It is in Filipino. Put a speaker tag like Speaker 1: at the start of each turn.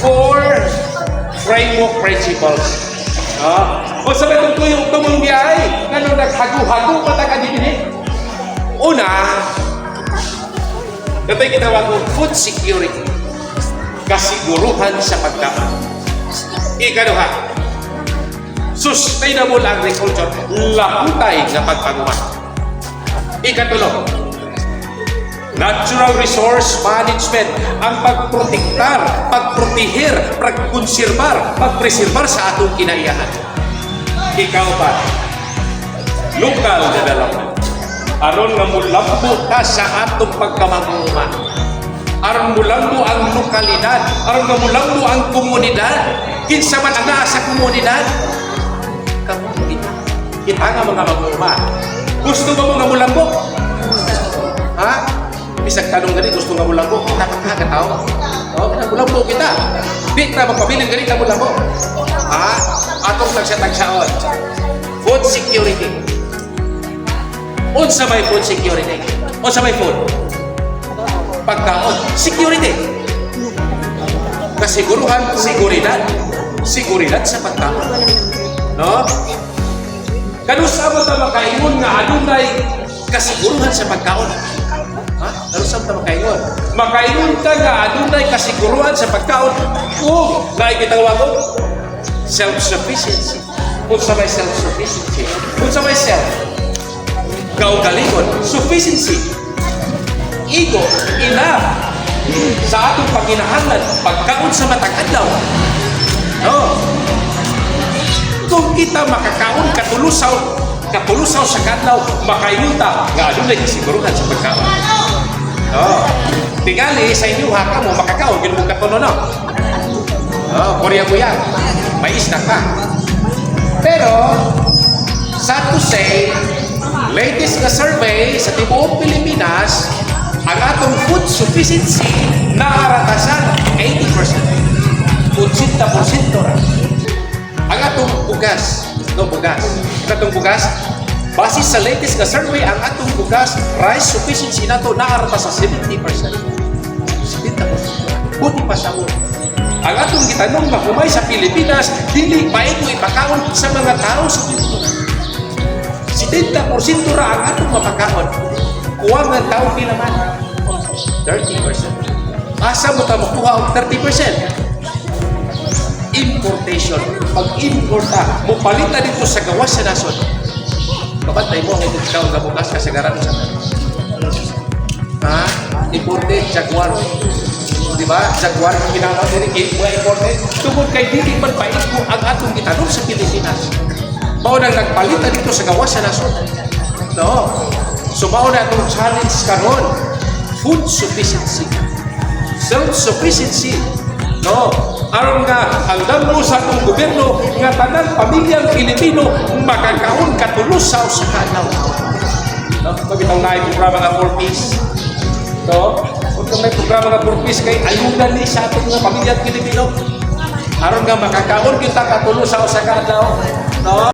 Speaker 1: four framework principles. O sa itong tuyong tumunggiay, nga nung naghago-hago pataka din eh. Una, ito'y kitawag ng food security. Kasiguruhan sa pagkaon. Ikaduha, sustainable agriculture. Lahutay sa pagpagawa. Ikatulo, natural resource management. Ang pagprotektar, pagprotehir, pagkonserbar, pagpreserbar sa atong kinaiyahan. Ikaw pa, local development. Aron nga mulambo ka sa atong pagkamanguma. Aron mulambo ang lokalidad. Aron nga mulambo ang komunidad. Kinsa man ang naa sa komunidad. Kita nga mga manguma. Gusto mo nga mulambo? Ha? Bisag tanong gani, gusto nga mulambo? Kita ka katao? Mulambo kita. Di ka magpabiling gani ka mulambo. Ha? Atong tagsatagsaon. Food security. Unsa may food security? Unsa may food? Pagkaon. Security. Kasiguruhan, seguridad. Seguridad sa pagkaon. No? Kanusa mo ta makaingon nga adunay kasiguruhan sa pagkaon? Ha? Kanusa mo ta makaingon? Makaingon ka nga adunay kasiguruhan sa pagkaon kung naikitawag ko self-sufficiency. Unsa may self-sufficiency? Unsa may self? Kaugalingon, sufficiency. Ego, enough sa atong panginahangan, pagkaon sa matag adlaw. No? Kung kita makakaon katulusaw sa kadlaw, makainunta nga adunay kasiguruhan sa pagkaon. No? Tingali sa inyo haka mo makakaon gid mo katulo no. Kuya, may isda ka. Pero sad to say, latest na survey sa tibuok Pilipinas, ang atong food sufficiency naaratasan 80%. 80% ra. Ang atong bugas, base sa latest na survey, ang atong bugas, rice sufficiency nato naarata sa 70%. 70%. Buti pa sa mo. Ang atong gitanong mahumay sa Pilipinas, dili pa ito ipakaon sa mga tao sa Pilipinas. 70% ra ang atong mapakaon. Kuwang ang tao pila man. 30%. Asa mo ta makuha og 30%? Importation. Pag-importa, mupalita dito sa gawas sa nason. Kabantay mo, hindi ikaw nga bukas kasagaran sa ha? Imported, Jaguar. Diba? Jaguar ang ginagawa din, imported. Tungkol kay dili man paiko ang atong gitanong sa Pilipinas. Mao nang nagpalita dito sa gawas sa nason. No? So mao na itong challenge karon. Food sufficiency. Self-sufficiency. No? Aron nga ang damo sa atong gobyerno nga tanang pamilyang Pilipino makakaon katulusaw sa kadlaw. No? Pagitaw na yung programa nga 4Ps. No? Kung may programa nga 4Ps kay ayudan ni sa atong nga pamilyang Pilipino. Aron nga makakaon kita katulusaw sa kadlaw. No?